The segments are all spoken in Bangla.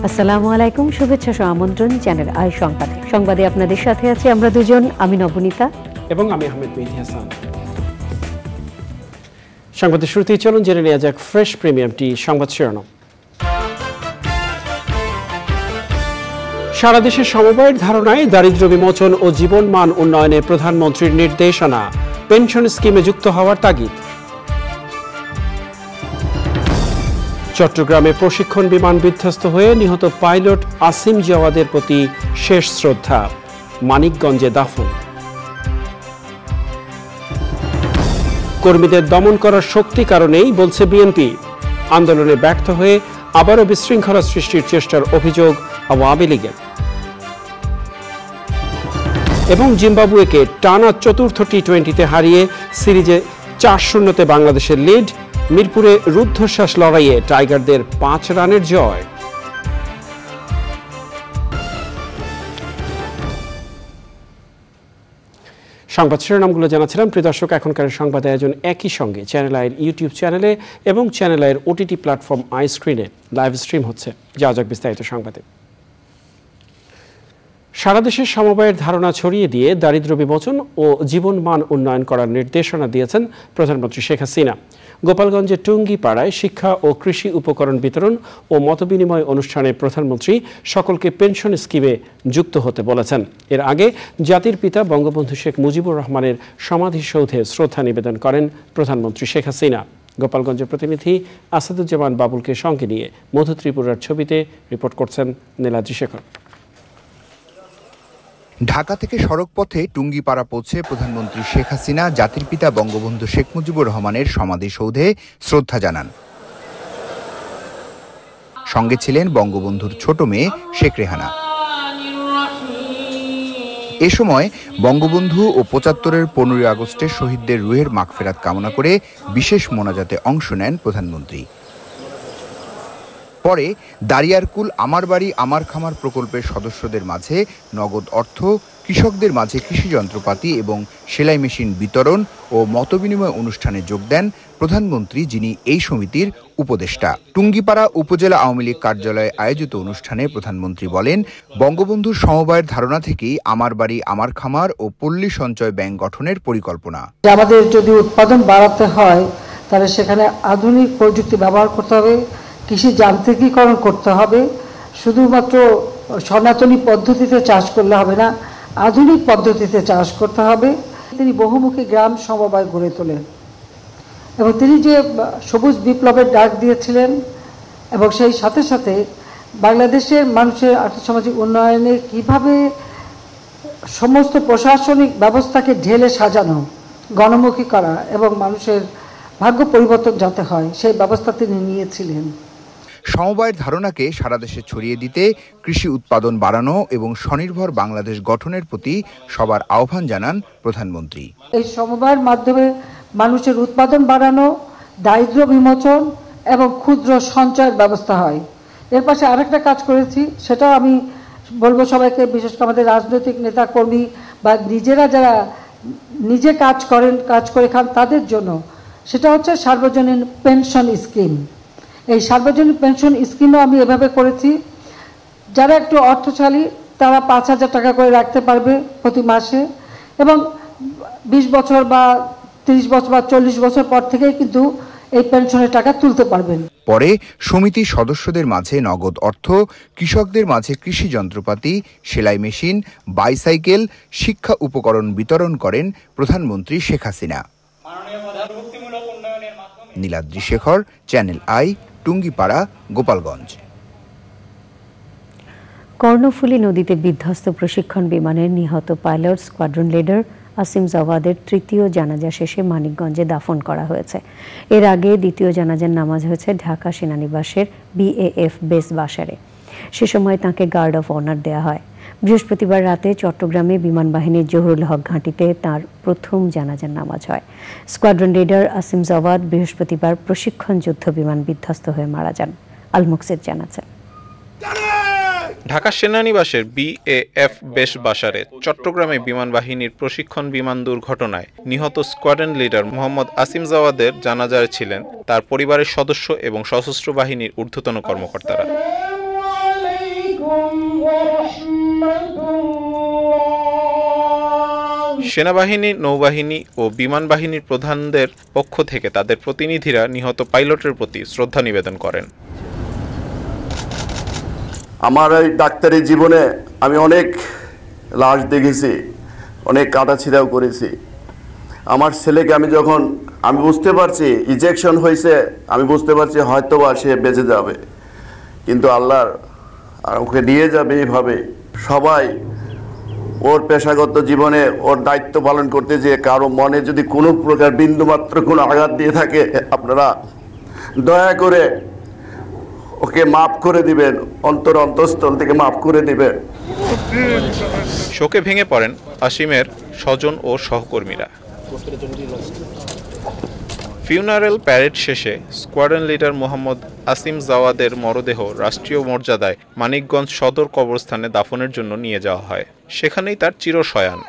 আসসালামু আলাইকুম, শুভেচ্ছা সহ আমন্ত্রণ চ্যানেল আই সংবাদে। সংবাদে আপনাদের সাথে আছি আমরা দুজন, আমি নবনীতা এবং আমি আহমেদ মেহেদী হাসান। সংবাদের শুরুতেই চলুন জেনে নেওয়া যাক ফ্রেশ প্রিমিয়াম টি সংবাদ শিরোনাম। সারা দেশে সমবায়ের ধারণায় দারিদ্র্য বিমোচন ও জীবন মান উন্নয়নে প্রধানমন্ত্রীর নির্দেশনা, পেনশন স্কিমে যুক্ত হওয়ার তাগিদ। চট্টগ্রামে প্রশিক্ষণ বিমান বিধ্বস্ত হয়ে নিহত পাইলট আসিম জাওয়াদের প্রতি শেষ শ্রদ্ধা, মানিকগঞ্জে দাফন। কর্মীদের দমন করার শক্তি কারণেই বলছে বিএনপি, আন্দোলনে ব্যর্থ হয়ে আবারও বিশৃঙ্খলা সৃষ্টির চেষ্টার অভিযোগ আওয়ামী লীগের। এবং জিম্বাবুয়েকে টানা চতুর্থ টি-20তে হারিয়ে সিরিজে 4-0 বাংলাদেশের লিড। মিরপুরে রুদ্ধশ্বাস লড়াইয়ে টাইগারদের 5 রানের জয়। সংবাদ শিরোনামগুলো জানাচ্ছিলাম। প্রিয় দর্শক, এখনকার সংবাদ আয়োজন একই সঙ্গে চ্যানেল আইয়ের ইউটিউব চ্যানেলে এবং চ্যানেল আইয়ের ওটিটি প্ল্যাটফর্ম আই স্ক্রিনে লাইভ স্ট্রিম হচ্ছে। যাওয়া যাক বিস্তারিত সংবাদে। সারা দেশে সমবায়ের ধারণা ছড়িয়ে দিয়ে দারিদ্র্য বিমোচন ও জীবন মান উন্নয়ন করার নির্দেশনা দিয়েছেন প্রধানমন্ত্রী শেখ হাসিনা। গোপালগঞ্জের টুঙ্গিপাড়ায় শিক্ষা ও কৃষি উপকরণ বিতরণ ও মতবিনিময় অনুষ্ঠানে প্রধানমন্ত্রী সকলকে পেনশন স্কিমে যুক্ত হতে বলেছেন। এর আগে জাতির পিতা বঙ্গবন্ধু শেখ মুজিবুর রহমানের সমাধিসৌধে শ্রদ্ধা নিবেদন করেন প্রধানমন্ত্রী শেখ হাসিনা। গোপালগঞ্জের প্রতিনিধি আসাদুজ্জামান বাবুলকে সঙ্গে নিয়ে মধু ত্রিপুরার ছবিতে রিপোর্ট করছেন নীলাদ্রি শেখর। ঢাকা থেকে সড়ক পথে টুঙ্গিপাড়া পৌঁছে প্রধানমন্ত্রী শেখ হাসিনা জাতির পিতা বঙ্গবন্ধু শেখ মুজিবুর রহমানের সমাধিসৌধে শ্রদ্ধা জানান। সঙ্গে ছিলেন বঙ্গবন্ধুর ছোট মেয়ে শেখ রেহানা। এ সময় বঙ্গবন্ধু ও ৭৫-এর ১৫ই আগস্টের শহীদদের রুহের মাগফিরাত কামনা করে বিশেষ মোনাজাতে অংশ নেন প্রধানমন্ত্রী। পরে দারিয়ারকুল আমার বাড়ি আমার খামার প্রকল্পের সদস্যদের মাঝে নগদ অর্থ, কৃষকদের মাঝে কৃষি যন্ত্রপাতি এবং সেলাই মেশিন বিতরণ ও মতবিনিময় অনুষ্ঠানে যোগ দেন প্রধানমন্ত্রী, যিনি এই সমিতির উপদেষ্টা। টুঙ্গিপাড়া উপজেলা আওয়ামী লীগ কার্যালয়ে আয়োজিত অনুষ্ঠানে প্রধানমন্ত্রী বলেন, বঙ্গবন্ধুর সমবায়ের ধারণা থেকেই আমার বাড়ি আমার খামার ও পল্লী সঞ্চয় ব্যাংক গঠনের পরিকল্পনা। আমাদের যদি উৎপাদন বাড়াতে হয় তাহলে সেখানে আধুনিক প্রযুক্তি ব্যবহার করতে হবে, কৃষি যান্ত্রিকীকরণ করতে হবে। শুধুমাত্র সনাতনী পদ্ধতিতে চাষ করলে হবে না, আধুনিক পদ্ধতিতে চাষ করতে হবে। তিনি বহুমুখী গ্রাম সমবায় গড়ে তোলেন এবং তিনি যে সবুজ বিপ্লবের ডাক দিয়েছিলেন এবং সেই সাথে সাথে বাংলাদেশের মানুষের আর্থসামাজিক উন্নয়নে কিভাবে সমস্ত প্রশাসনিক ব্যবস্থাকে ঢেলে সাজানো, গণমুখী করা এবং মানুষের ভাগ্য পরিবর্তন যাতে হয় সেই ব্যবস্থা তিনি নিয়েছিলেন। সমবায়ের ধারণাকে সারা দেশে ছড়িয়ে দিতে কৃষি উৎপাদন বাড়ানো এবং স্বনির্ভর বাংলাদেশ গঠনের প্রতি সবার আহ্বান জানান প্রধানমন্ত্রী। এই সমবায়ের মাধ্যমে মানুষের উৎপাদন বাড়ানো, দারিদ্র্য বিমোচন এবং ক্ষুদ্র সঞ্চয়ের ব্যবস্থা হয়। এর পাশে আরেকটা কাজ করেছি, সেটাও আমি বলবো সবাইকে, বিশেষ করে আমাদের রাজনৈতিক নেতা কর্মী বা নিজেরা যারা নিজে কাজ করে খান তাদের জন্য, সেটা হচ্ছে সার্বজনীন পেনশন স্কিম। এই সার্বজনীন পেনশন স্কিমও আমি এভাবে করেছি, যারা একটু অর্থশালী তারা ৫,০০০ টাকা করে রাখতে পারবে প্রতি মাসে এবং ২০ বছর বা ৩০ বছর বা ৪০ বছর পর থেকেই কিন্তু এই পেনশনের টাকা তুলতে পারবেন। পরে সমিতির সদস্যদের মাঝে নগদ অর্থ, কৃষকদের মাঝে কৃষি যন্ত্রপাতি, সেলাই মেশিন, বাইসাইকেল, শিক্ষা উপকরণ বিতরণ করেন প্রধানমন্ত্রী শেখ হাসিনা। Niladri Shekhar, channel I, Tungipara, Gopalganj. কর্ণফুলী নদীতে বিধ্বস্ত প্রশিক্ষণ বিমানের নিহত পাইলট স্কোয়াড্রন লিডার আসিম জাওয়াদের তৃতীয় জানাজা শেষে মানিকগঞ্জে দাফন করা হয়েছে। এর আগে দ্বিতীয় জানাজার নামাজ হয়েছে ঢাকা সেনানিবাসের BAF বেস বাসারে। সে সময় তাঁকে গার্ড অফ অনার দেয়া হয়। বৃহস্পতিবার রাতে চট্টগ্রামে বিমান বাহিনীর জহুরুল হক ঘাঁটিতে তাঁর প্রথম জানাজার নামাজ হয়। স্কোয়াড্রন লিডার আসিম জাওয়াদ বৃহস্পতিবার প্রশিক্ষণ যুদ্ধ বিমান বিধ্বস্ত হয়ে মারা যান। আল মুকসিদ জানাচ্ছেন। ঢাকা সেনানিবাসের BAF বেস বাসারে চট্টগ্রামে বিমান বাহিনীর প্রশিক্ষণ বিমান দুর্ঘটনায় নিহত স্কোয়াড্রন লিডার মোহাম্মদ আসিম জাওয়াদের জানাজায় ছিলেন তার পরিবারের সদস্য এবং সশস্ত্র বাহিনীর ঊর্ধ্বতন কর্মকর্তারা। সেনাবাহিনী, নৌবাহিনী ও বিমান বাহিনীর প্রধানদের পক্ষ থেকে তাদের প্রতিনিধিরা নিহত পাইলটের প্রতি শ্রদ্ধা নিবেদন করেন। আমার এই ডাক্তারি জীবনে আমি অনেক লাশ দেখেছি, অনেক কাটাছিঁড়াও করেছি। আমার ছেলেকে আমি বুঝতে পারছি ইজেকশন হয়েছে, আমি বুঝতে পারছি হয়তোবা সে বেঁচে যাবে, কিন্তু আল্লাহর ওকে নিয়ে যাবে এইভাবে। সবাই ওর পেশাগত জীবনে ওর দায়িত্ব পালন করতে যে কারো মনে যদি কোনো প্রকার বিন্দুমাত্র কোনো আঘাত দিয়ে থাকে, আপনারা দয়া করে ওকে মাফ করে দিবেন, অন্তঃস্থল থেকে মাফ করে দিবেন। শোকে ভেঙে পড়েন আসিমের স্বজন ও সহকর্মীরা। ফিউনারেল প্যারেড শেষে স্কোয়াড্রন লিডার মোহাম্মদ আসিম জাওয়াদের মরদেহ রাষ্ট্রীয় মর্যাদায় মানিকগঞ্জ সদর কবরস্থানে দাফনের জন্য নিয়ে যাওয়া হয়। সেখানেই তার চিরশয়ান।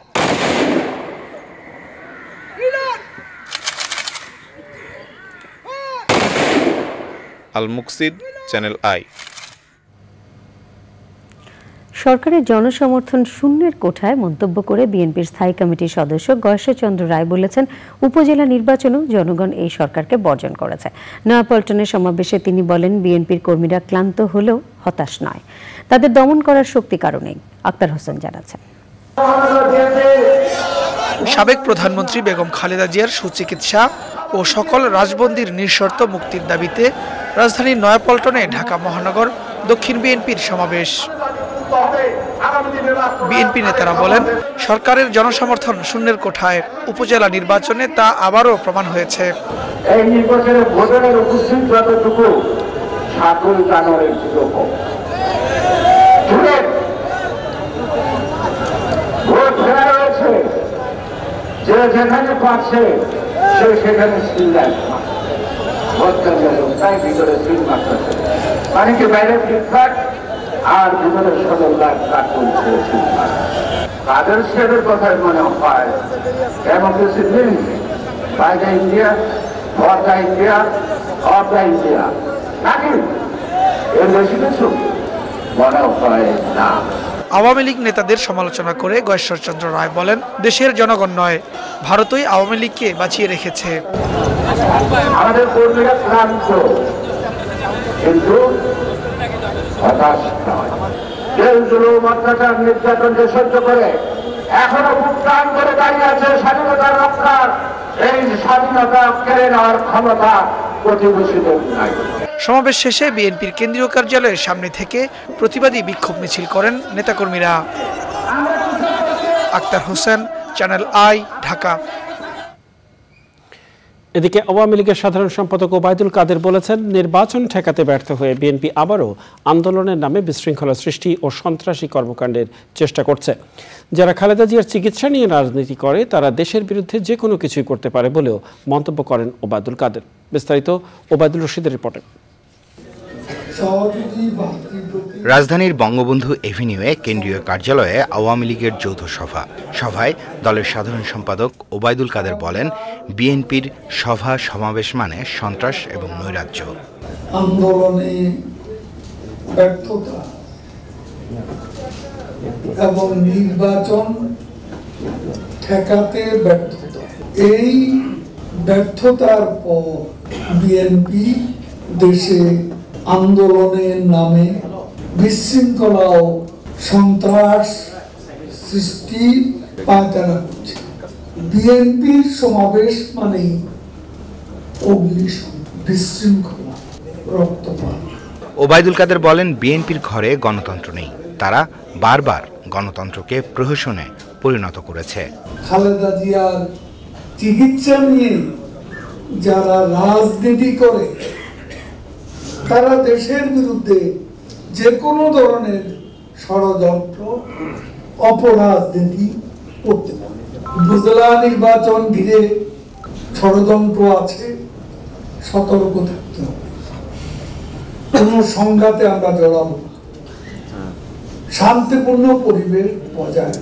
আল মুকসিদ, চ্যানেল আই। সরকারের জনসমর্থন শূন্যের কোঠায় মন্তব্য করে বিএনপির স্থায়ী কমিটির সদস্য গয়েশ্বরচন্দ্র রায় বলেছেন, উপজেলা নির্বাচনেও জনগণ এই সরকারকে বর্জন করেছে। নয়াপল্টনের সমাবেশে তিনি বলেন, বিএনপির কর্মীরা ক্লান্ত হলেও হতাশ নয়, তাদের দমন করার শক্তি কারণেই। আক্তার হোসেন জানাচ্ছেন। সাবেক প্রধানমন্ত্রী বেগম খালেদা জিয়ার সুচিকিৎসা ও সকল রাজবন্দীর নিঃশর্ত মুক্তির দাবিতে রাজধানীর নয়াপল্টনে ঢাকা মহানগর দক্ষিণ বিএনপির সমাবেশ। বিএনপি নেতারা বলেন, সরকারের জনসমর্থন শূন্যের কোঠায়, উপজেলা নির্বাচনে তা আবারও প্রমাণ হয়েছে। এই নির্বাচনে ভোটারের উপস্থিত যতটুকু ছাগল জানোয়ারের ভোট ফেরা রয়েছে, যে যেখানে পাচ্ছে সে সেখানে সিল ভোট কেন্দ্রের তাই ভিতরে সিল মারতেছে, মানে কি বাইরে ফ্লিপকার্ট আর ভিতরে ১৭ লাখ কার্টুন তাদের সেদের কথায় মনে হয় democracy means by the India, for the India, of the India, নাকি এর বেশি কিছু মনে হয় না। আওয়ামী লীগ নেতাদের সমালোচনা করে গয়েশ্বরচন্দ্র রায় বলেন, দেশের জনগণ নয়, ভারতই আওয়ামী লীগকে বাঁচিয়ে রেখেছে। আমাদের কর্মীরা ক্লান্ত কিন্তু হতাশ নয়। অত্যাচার নির্যাতনকে সহ্য করে এখনো খুব প্রাণ করে দাঁড়িয়ে আছে স্বাধীনতা রক্ষার। এই স্বাধীনতা কেড়ে নেওয়ার ক্ষমতা প্রতিবেশীদের নাই। সমাবেশ শেষে বিএনপির কেন্দ্রীয় কার্যালয়ের সামনে থেকে প্রতিবাদী বিক্ষোভ মিছিল করেন নেতাকর্মীরা। Akhtar Hossain, channel I, Dhaka. এদিকে আওয়ামী লীগের সাধারণ সম্পাদক ওবায়দুল কাদের বলেছেন, নির্বাচন ঠেকাতে ব্যর্থ হয়ে বিএনপি আবারও আন্দোলনের নামে বিশৃঙ্খলা সৃষ্টি ও সন্ত্রাসী কর্মকাণ্ডের চেষ্টা করছে। যারা খালেদা জিয়ার চিকিৎসা নিয়ে রাজনীতি করে তারা দেশের বিরুদ্ধে যে কোনো কিছুই করতে পারে বলেও মন্তব্য করেন ওবায়দুল কাদের। বিস্তারিত ওবায়দুল রশিদের রিপোর্টে। রাজধানীর বঙ্গবন্ধু এভিনিউয়ে কেন্দ্রীয় কার্যালয়ে আওয়ামী লীগের যৌথ সভায় দলের সাধারণ সম্পাদক ওবায়দুল কাদের বলেন, বিএনপির সভা সমাবেশ মানে সন্ত্রাস এবং নৈরাজ্য। আন্দোলনে ব্যর্থতা এবং নির্বাচন ঠেকাতে ব্যর্থতা, এই ব্যর্থতার পর বিএনপি দেশে আন্দোলনের নামে বিশৃঙ্খলা ও সন্ত্রাস সৃষ্টি পায়তারা করছে। বিএনপির সমাবেশ মানে বিশৃঙ্খলা, রক্তপাত। ওবায়দুল কাদের বলেন, বিএনপির ঘরে গণতন্ত্র নেই, তারা বারবার গণতন্ত্রকে প্রহসনে পরিণত করেছে। খালেদা জিয়ার চিকিৎসা নিয়ে যারা রাজনীতি করে তারা দেশের বিরুদ্ধে যে কোনো ধরনের ষড়যন্ত্র, অপরাজনীতি করতে পারে। উপজেলা নির্বাচন ঘিরে ষড়যন্ত্র আছে, সতর্ক থাকতে হবে। কোন সংঘাতে আমরা জড়াবো না, শান্তিপূর্ণ পরিবেশ বজায়।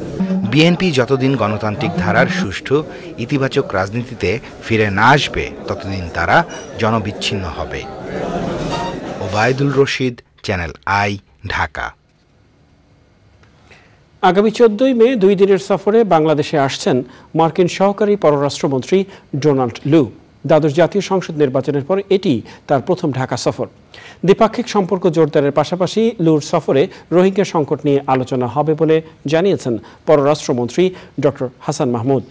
বিএনপি যতদিন গণতান্ত্রিক ধারার সুষ্ঠু ইতিবাচক রাজনীতিতে ফিরে না আসবে ততদিন তারা জনবিচ্ছিন্ন হবে। Obaidul Rashid, channel I, Dhaka. আগামী 14 মে 2 দিনের সফরে বাংলাদেশে আসছেন মার্কিন সহকারী পররাষ্ট্রমন্ত্রী ডোনাল্ড লু। দ্বাদশ জাতীয় সংসদ নির্বাচনের পর এটি তার প্রথম ঢাকা সফর। দ্বিপাক্ষিক সম্পর্ক জোরদারের পাশাপাশি লুর সফরে রোহিঙ্গা সংকট নিয়ে আলোচনা হবে বলে জানিয়েছেন পররাষ্ট্রমন্ত্রী ডক্টর হাসান মাহমুদ।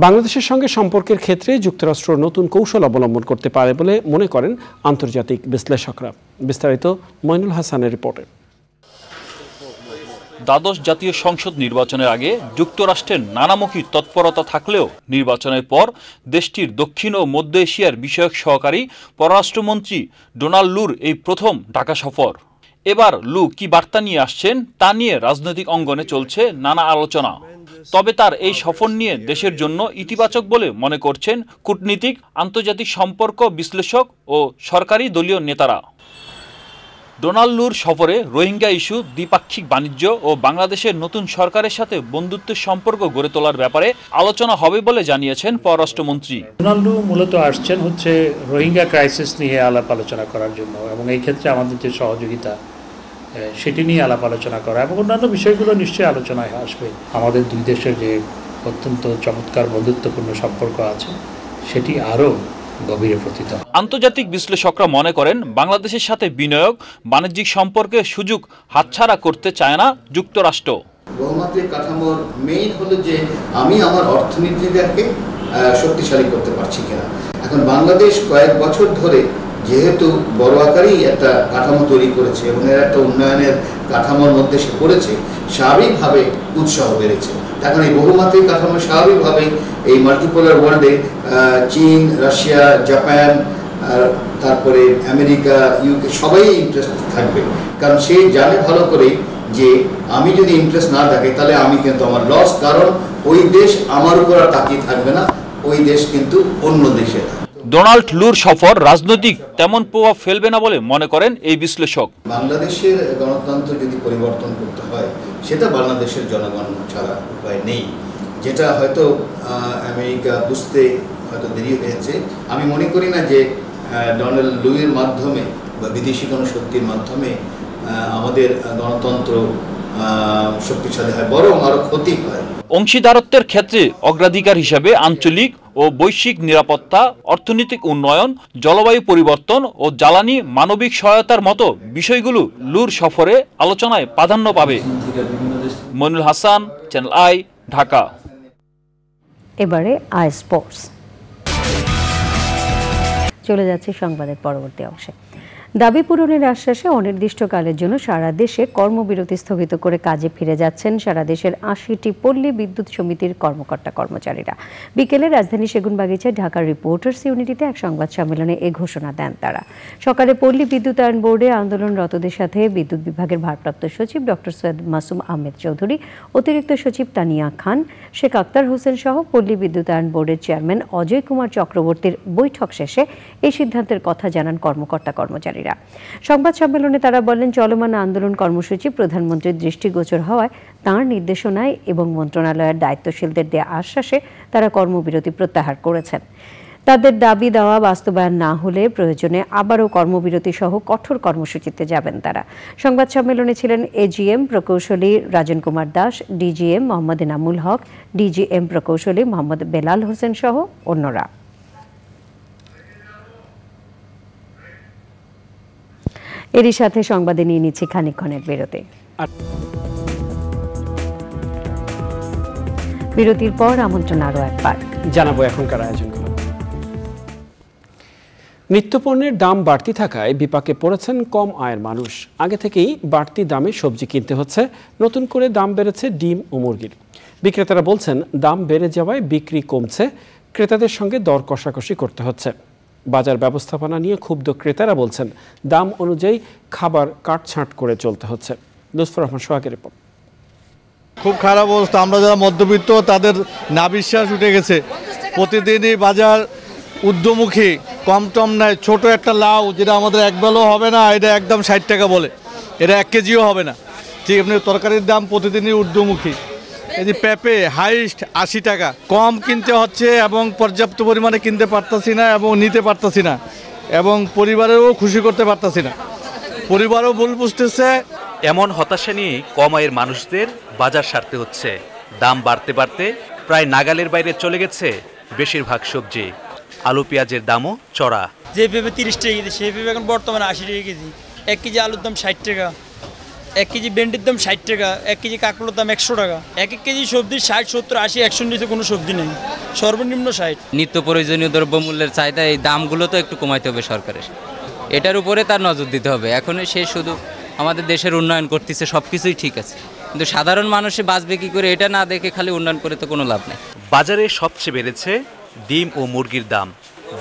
বাংলাদেশের সঙ্গে সম্পর্কের ক্ষেত্রে যুক্তরাষ্ট্র নতুন কৌশল অবলম্বন করতে পারে বলে মনে করেন আন্তর্জাতিক বিশ্লেষকরা। বিস্তারিত মইনুল হাসানের রিপোর্টে। দ্বাদশ জাতীয় সংসদ নির্বাচনের আগে যুক্তরাষ্ট্রের নানামুখী তৎপরতা থাকলেও নির্বাচনের পর দেশটির দক্ষিণ ও মধ্য এশিয়ার বিষয়ক সহকারী পররাষ্ট্রমন্ত্রী ডোনাল্ড লুর এই প্রথম ঢাকা সফর। এবার লু কি বার্তা নিয়ে আসছেন তা নিয়ে রাজনৈতিক অঙ্গনে চলছে নানা আলোচনা। তবে তার এই সফর নিয়ে দেশের জন্য ইতিবাচক বলে মনে করছেন কূটনীতিক, আন্তর্জাতিক সম্পর্ক বিশ্লেষক ও সরকারি দলীয় নেতারা। ডোনাল্ড লুর সফরে রোহিঙ্গা ইস্যু, দ্বিপাক্ষিক বাণিজ্য ও বাংলাদেশের নতুন সরকারের সাথে বন্ধুত্বের সম্পর্ক গড়ে তোলার ব্যাপারে আলোচনা হবে বলে জানিয়েছেন পররাষ্ট্রমন্ত্রী। ডোনাল্ড লু মূলত আসছেন হচ্ছে রোহিঙ্গা ক্রাইসিস নিয়ে আলাপ আলোচনা করার জন্য এবং এই ক্ষেত্রে আমাদের যে সহযোগিতা সেটি নিয়ে আলাপ আলোচনা করা এবং অন্যান্য বিষয়গুলো নিশ্চয়ই আলোচনায় আসবে। আমাদের দুই দেশের যে অত্যন্ত চমৎকার বন্ধুত্বপূর্ণ সম্পর্ক আছে সেটি আরও গভীরে প্রতীত। আন্তর্জাতিক বিশ্লেষকরা মনে করেন বাংলাদেশের সাথে বিনিয়োগ, বাণিজ্যিক সম্পর্কের সুযোগ হাতছাড়া করতে চায় না যুক্তরাষ্ট্র। বহুমাত্রিক কাঠামোর মেইন হলো যে আমি আমার অর্থনীতিটাকে শক্তিশালী করতে পারছি কিনা। এখন বাংলাদেশ কয়েক বছর ধরে যেহেতু বড় আকারেই একটা কাঠামো তৈরি করেছে এবং এর একটা উন্নয়নের কাঠামোর মধ্যে সে পড়েছে, স্বাভাবিকভাবে উৎসাহ বেড়েছে। এখন এই বহুমাত্রিক কাঠামো স্বাভাবিকভাবে এই মাল্টিপোলার ওয়ার্ল্ডে চীন, রাশিয়া, জাপান, তারপরে আমেরিকা, ইউকে সবাই ইন্টারেস্ট থাকবে, কারণ সে জানে ভালো করে যে আমি যদি ইন্টারেস্ট না থাকে তাহলে আমি কিন্তু আমার লস, কারণ ওই দেশ আমার উপর আর তাকিয়ে থাকবে না, ওই দেশ কিন্তু অন্য দেশে। ডোনাল্ড লুর সফর রাজনৈতিক তেমন প্রভাব ফেলবে না বলে মনে করেন এই বিশ্লেষক। বাংলাদেশের গণতন্ত্র যদি পরিবর্তন করতে হয় সেটা বাংলাদেশের জনগণ ছাড়া উপায় নেই, যেটা হয়তো আমেরিকা বুঝতে হয়তো দেরি হয়েছে। আমি মনে করি না যে ডোনাল্ড লুয়ের মাধ্যমে বা বিদেশি কোনো শক্তির মাধ্যমে আমাদের গণতন্ত্র শক্তিশালী হয়, বরং আরো ক্ষতি হয়। অংশীদারত্বের ক্ষেত্রে অগ্রাধিকার হিসাবে আঞ্চলিক ও বৈশ্বিক নিরাপত্তা, অর্থনৈতিক উন্নয়ন, জলবায়ু পরিবর্তন ও জ্বালানি মানবিক সহায়তার মতো বিষয়গুলো লুর সফরে আলোচনায় প্রাধান্য পাবে। Mainul Hasan, channel I, Dhaka. এবারে আই স্পোর্টস। চলে যাচ্ছে সংবাদের পরবর্তী অংশে। দাবি পূরণের আশ্বাসে অনির্দিষ্টকালের জন্য সারা দেশে কর্মবিরতি স্থগিত করে কাজে ফিরে যাচ্ছেন সারা দেশের ৮০টি পল্লী বিদ্যুৎ সমিতির কর্মকর্তা কর্মচারীরা। বিকেলে রাজধানী সেগুনবাগিচায় ঢাকার রিপোর্টার্স ইউনিটিতে এক সংবাদ সম্মেলনে এ ঘোষণা দেন তারা। সকালে পল্লী বিদ্যুতায়ন বোর্ডে আন্দোলনরতদের সাথে বিদ্যুৎ বিভাগের ভারপ্রাপ্ত সচিব ডক্টর সৈয়দ মাসুম আহমেদ চৌধুরী, অতিরিক্ত সচিব তানিয়া খান, শেখ আক্তার হোসেন সহ পল্লী বিদ্যুতায়ন বোর্ডের চেয়ারম্যান অজয় কুমার চক্রবর্তীর বৈঠক শেষে এই সিদ্ধান্তের কথা জানান কর্মকর্তা কর্মচারী। সংবাদ সম্মেলনে তারা বলেন, চলমান আন্দোলন কর্মসূচি প্রধানমন্ত্রীর দৃষ্টিগোচর হওয়ায় তাঁর নির্দেশনায় এবং মন্ত্রণালয়ের দায়িত্বশীলদের দেয়া আশ্বাসে তারা কর্মবিরতি প্রত্যাহার করেছেন। তাদের দাবি দেওয়া বাস্তবায়ন না হলে প্রয়োজনে আবারও কর্মবিরতি সহ কঠোর কর্মসূচিতে যাবেন তারা। সংবাদ সম্মেলনে ছিলেন এজিএম প্রকৌশলী রাজন কুমার দাস, ডিজিএম মোহাম্মদ এনামুল হক, ডিজিএম প্রকৌশলী মোহাম্মদ বেলাল হোসেন সহ অন্যরা। এরই সাথে সংবাদে নিয়ে নিচ্ছি খানিকক্ষণের বিরতি। বিরতির পর আমন্ত্রণ আরো একবার জানাবো এখনকার আয়োজনগুলো। নিত্যপণ্যের দাম বাড়তি থাকায় বিপাকে পড়েছেন কম আয়ের মানুষ। আগে থেকেই বাড়তি দামে সবজি কিনতে হচ্ছে, নতুন করে দাম বেড়েছে ডিম ও মুরগির। বিক্রেতারা বলছেন দাম বেড়ে যাওয়ায় বিক্রি কমছে, ক্রেতাদের সঙ্গে দর কষাকষি করতে হচ্ছে। বাজার ব্যবস্থাপনা নিয়ে ক্ষুব্ধ ক্রেতারা বলছেন দাম অনুযায়ী খাবার কাটছাঁট করে চলতে হচ্ছে। লুৎফর রহমান সোহাগের রিপোর্ট। খুব খারাপ অবস্থা, আমরা যারা মধ্যবিত্ত তাদের নাবিশ্বাস উঠে গেছে। প্রতিদিনই বাজার ঊর্ধ্বমুখী, কম টম নাই। ছোট একটা লাউ যেটা আমাদের এক বেলাও হবে না, এটা একদম ৬০ টাকা বলে, এটা ১ কেজিও হবে না। ঠিক এমনি তরকারির দাম প্রতিদিনই ঊর্ধ্বমুখী। এই যে পেঁপে হাইস্ট ৮০ টাকা, কম কিনতে হচ্ছে এবং পর্যাপ্ত পরিমাণে কিনতে পারতাছি না এবং নিতে পারতাছি না এবং পরিবারেও খুশি করতে পারতাছি না, পরিবারও ভুল বুঝতেছে। এমন হতাশা নিয়ে কম আয়ের মানুষদের বাজার সারতে হচ্ছে। দাম বাড়তে বাড়তে প্রায় নাগালের বাইরে চলে গেছে বেশিরভাগ সবজি। আলু পেঁয়াজের দামও চড়া। যে পেঁপে 30 টাকা কেজি, সেই পেঁপে এখন বর্তমানে 80 টাকা কেজি। 1 কেজি আলুর দাম 60 টাকা, 1 কেজি ভেন্ডির দাম 60 টাকা, 1 কেজি কাঁকড়োর দাম 100 টাকা। এক কেজি সবজি 60, 70, 80, 100 নিচে কোনো সবজি নেই, সর্বনিম্ন 60। নিত্য প্রয়োজনীয় দ্রব্যমূল্যের চাহিদা, এই দামগুলো তো একটু কমাইতে হবে সরকারের, এটার উপরে তার নজর দিতে হবে। এখন সে শুধু আমাদের দেশের উন্নয়ন করতেছে, সব কিছুই ঠিক আছে, কিন্তু সাধারণ মানুষে বাঁচবে কি করে এটা না দেখে খালি উন্নয়ন করে তো কোনো লাভ নেই। বাজারে সবচেয়ে বেড়েছে ডিম ও মুরগির দাম।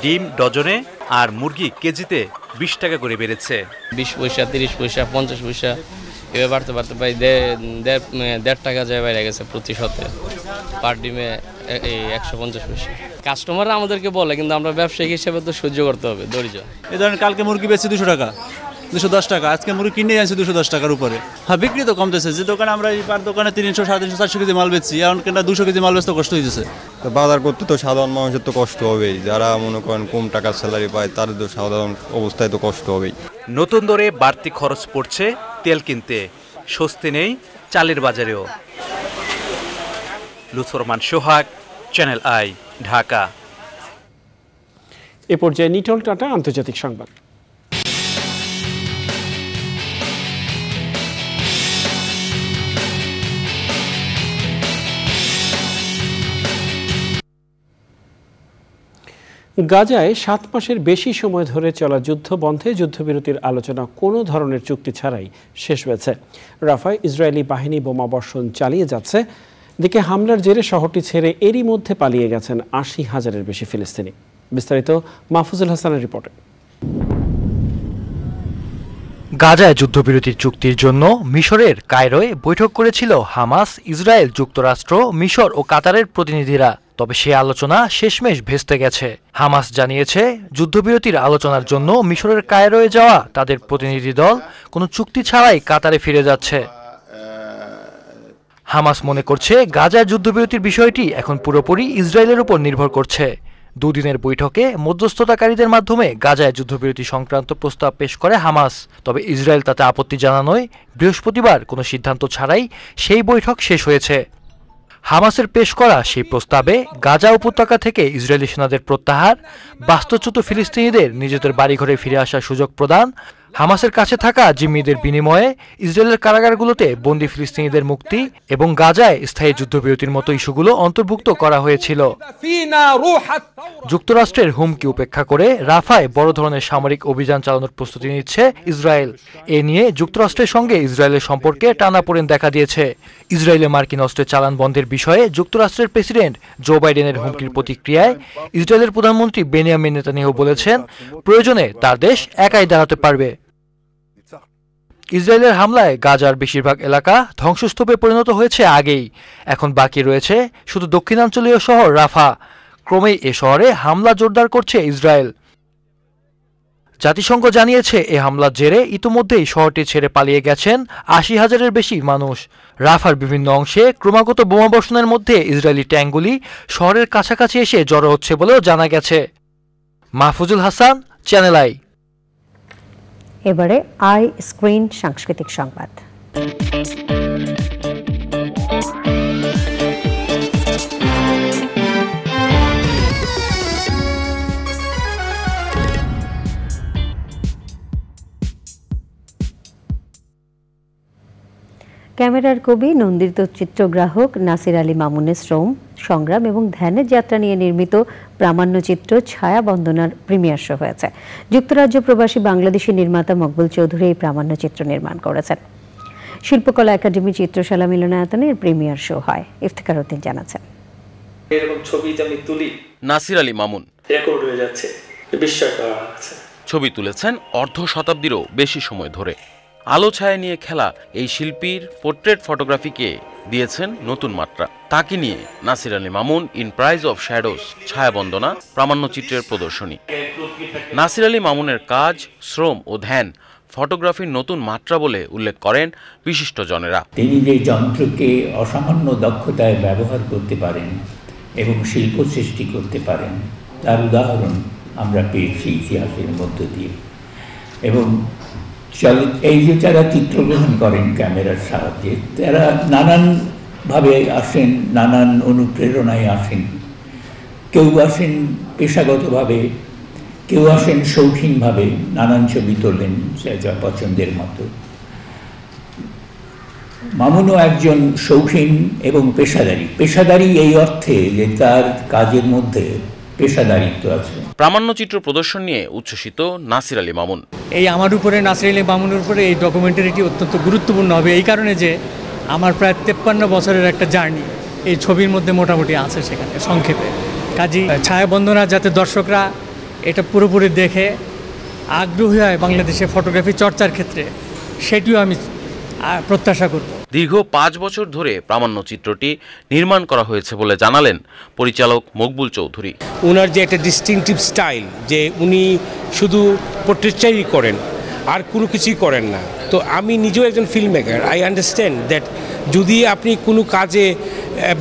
ডিম ডজনে আর মুরগি কেজিতে 20 টাকা করে বেড়েছে। 20 পয়সা, 30 পয়সা, 50 পয়সা এভাবে বাড়তে বাড়তে প্রায় 1.5 টাকা যায় বাইরে গেছে প্রতি সপ্তাহে। পার ডিমে 150 পয়সা। কাস্টমাররা আমাদেরকে বলে, কিন্তু আমরা ব্যবসায়িক হিসেবে তো সহ্য করতে হবে, ধৈর্য। এই ধরেন কালকে মুরগি বেচছি 200 টাকা, 210 টাকা, আজকে মুরগি কিনে আনছি 210 টাকার উপরে। হ্যাঁ, বিক্রি তো কমতেছে। যে দোকানে আমরা পার দোকানে 300, 350, 400 কেজি মাল বেচছি, এখন কেনা 200 কেজি মাল বেচতে কষ্ট হয়েছে। তো বাজার করতে তো সাধারণ মানুষের তো কষ্ট হবেই, যারা মনে করেন কম টাকার স্যালারি পায় তাদের তো সাধারণ অবস্থায় তো কষ্ট হবেই। নতুন দরে বাড়তি খরচ পড়ছে তেল কিনতে, স্বস্তি নেই চালের বাজারেও। লুৎফর রহমান সোহাগ, চ্যানেল আই, ঢাকা। এ পর্যায়ে নিটল টাটা আন্তর্জাতিক সংবাদ। গাজায় 7 মাসের বেশি সময় ধরে চলা যুদ্ধ বন্ধে যুদ্ধবিরতির আলোচনা কোনো ধরনের চুক্তি ছাড়াই শেষ হয়েছে। রাফায় ইসরায়েলি বাহিনী বোমাবর্ষণ চালিয়ে যাচ্ছে। দিকে হামলার জেরে শহরটি ছেড়ে এরই মধ্যে পালিয়ে গেছেন 80,000-এর বেশি ফিলিস্তিনি। বিস্তারিত মাহফুজুল হাসানের রিপোর্টে। গাজায় যুদ্ধবিরতির চুক্তির জন্য মিশরের কায়রোয় বৈঠক করেছিল হামাস, ইসরায়েল, যুক্তরাষ্ট্র, মিশর ও কাতারের প্রতিনিধিরা। তবে সে আলোচনা শেষমেশ ভেস্তে গেছে। হামাস জানিয়েছে, যুদ্ধবিরতির আলোচনার জন্য মিশরের কায়রোয় যাওয়া তাদের প্রতিনিধি দল কোনো চুক্তি ছাড়াই কাতারে ফিরে যাচ্ছে। হামাস মনে করছে, গাজার যুদ্ধবিরতির বিষয়টি এখন পুরোপুরি ইসরায়েলের উপর নির্ভর করছে। দুদিনের বৈঠকে মধ্যস্থতাকারীদের মাধ্যমে গাজায় যুদ্ধবিরতি সংক্রান্ত প্রস্তাব পেশ করে হামাস। তবে ইসরায়েল তাতে আপত্তি জানানোয় বৃহস্পতিবার কোনো সিদ্ধান্ত ছাড়াই সেই বৈঠক শেষ হয়েছে। হামাসের পেশ করা সেই প্রস্তাবে গাজা উপত্যকা থেকে ইসরায়েলি সেনাদের প্রত্যাহার, বাস্তুচ্যুত ফিলিস্তিনিদের নিজেদের বাড়িঘরে ফিরে আসার সুযোগ প্রদান, হামাসের কাছে থাকা জিম্মিদের বিনিময়ে ইসরায়েলের কারাগারগুলোতে বন্দী ফিলিস্তিনিদের মুক্তি এবং গাজায় স্থায়ী যুদ্ধবিরতির মতো ইস্যুগুলো অন্তর্ভুক্ত করা হয়েছিল। যুক্তরাষ্ট্রের হুমকি উপেক্ষা করে রাফায় বড় ধরনের সামরিক অভিযান চালানোর প্রস্তুতি নিচ্ছে ইসরায়েল। এ নিয়ে যুক্তরাষ্ট্রের সঙ্গে ইসরায়েলের সম্পর্কে টানাপোড়েন দেখা দিয়েছে। ইসরায়েলে মার্কিন অস্ত্রের চালান বন্ধের বিষয়ে যুক্তরাষ্ট্রের প্রেসিডেন্ট জো বাইডেনের হুমকির প্রতিক্রিয়ায় ইসরায়েলের প্রধানমন্ত্রী বেনিয়ামিন নেতানিয়াহু বলেছেন, প্রয়োজনে তার দেশ একাই দাঁড়াতে পারবে। ইসরায়েলের হামলায় গাজার বেশিরভাগ এলাকা ধ্বংসস্তূপে পরিণত হয়েছে আগেই। এখন বাকি রয়েছে শুধু দক্ষিণাঞ্চলীয় শহর রাফা। ক্রমেই এ শহরে হামলা জোরদার করছে ইসরায়েল। জাতিসংঘ জানিয়েছে, এ হামলার জেরে ইতিমধ্যেই শহরটি ছেড়ে পালিয়ে গেছেন 80,000-এর বেশি মানুষ। রাফার বিভিন্ন অংশে ক্রমাগত বোমাবর্ষণের মধ্যে ইসরায়েলি ট্যাঙ্কগুলি শহরের কাছাকাছি এসে জড়ো হচ্ছে বলেও জানা গেছে। Mahfuzul Hasan, channel I. এবারে আই স্ক্রিন সাংস্কৃতিক সংবাদ। ক্যামেরার কবি, নন্দিত চিত্রগ্রাহক নাসির আলী মামুনের শ্রম, সংগ্রাম এবং ধ্যানের যাত্রা নিয়ে নির্মিত প্রামাণ্যচিত্র ছায়া বন্দনার প্রিমিয়ার শো হয়েছে। যুক্তরাজ্য প্রবাসী বাংলাদেশি নির্মাতা মকবুল চৌধুরী এই প্রামাণ্যচিত্র নির্মাণ করেছেন। শিল্পকলা একাডেমি চিত্রশালা মিলনায়তনে এর প্রিমিয়ার শো হয়। ইফতেখার উদ্দিন জানাচ্ছেন। এরকম ছবি আমি তুলি, নাসির আলী মামুন রেকর্ড হয়ে যাচ্ছে, বিশ্বাস করা যাচ্ছে। ছবি তুলেছেন অর্ধ শতাব্দীরও বেশি সময় ধরে। আলো ছায়া নিয়ে খেলা এই শিল্পীর পোর্ট্রেট ফটোগ্রাফিকে দিয়েছেন নতুন মাত্রা। তাকে নিয়ে Nasir Ali Mamun in praise of shadows Chhayabandana প্রামাণ্যচিত্রের প্রদর্শনী। নাসির আলী মামুনের কাজ, শ্রম ও ধ্যান ফটোগ্রাফির নতুন মাত্রা বলে উল্লেখ করেন বিশিষ্টজনেরা। তিনি যে যন্ত্রকে অসামান্য দক্ষতায় ব্যবহার করতে পারেন এবং শিল্প সৃষ্টি করতে পারেন, তার উদাহরণ আমরা পেয়েছি ইতিহাসের মধ্য দিয়ে। এবং এই যে যারা চিত্রগ্রহণ করেন ক্যামেরার সাহায্যে, তারা নানানভাবে আসেন, নানান অনুপ্রেরণায় আসেন। কেউ আসেন পেশাগতভাবে, কেউ আসেন শৌখিনভাবে, নানান ছবি তোলেন যা পছন্দের মতো। মামুনও একজন শৌখিন এবং পেশাদারি এই অর্থে যে তার কাজের মধ্যে পেশাদারিত্ব আছে। প্রামাণ্যচিত্র প্রদর্শন নিয়ে উচ্ছ্বসিত নাসির আলী মামুন। এই আমার উপরে, নাসির আলী মামুনের উপরে এই ডকুমেন্টারিটি অত্যন্ত গুরুত্বপূর্ণ হবে এই কারণে যে আমার প্রায় 53 বছরের একটা জার্নি এই ছবির মধ্যে মোটামুটি আছে সেখানে সংক্ষেপে। কাজী ছায়াবন্দনা যাতে দর্শকরা এটা পুরোপুরি দেখে আগ্রহী হয় বাংলাদেশে ফটোগ্রাফি চর্চার ক্ষেত্রে, সেটিও আমি প্রত্যাশা করব। দীর্ঘ 5 বছর ধরে প্রামাণ্যচিত্রটি নির্মাণ করা হয়েছে বলে জানালেন পরিচালক মকবুল চৌধুরী। ওনার যে একটা ডিস্টিংটিভ স্টাইল, যে উনি শুধু পোর্ট্রেটটাই করেন আর কোনো কিছুই করেন না। তো আমি নিজেও একজন film maker, I understand that যদি আপনি কোনো কাজে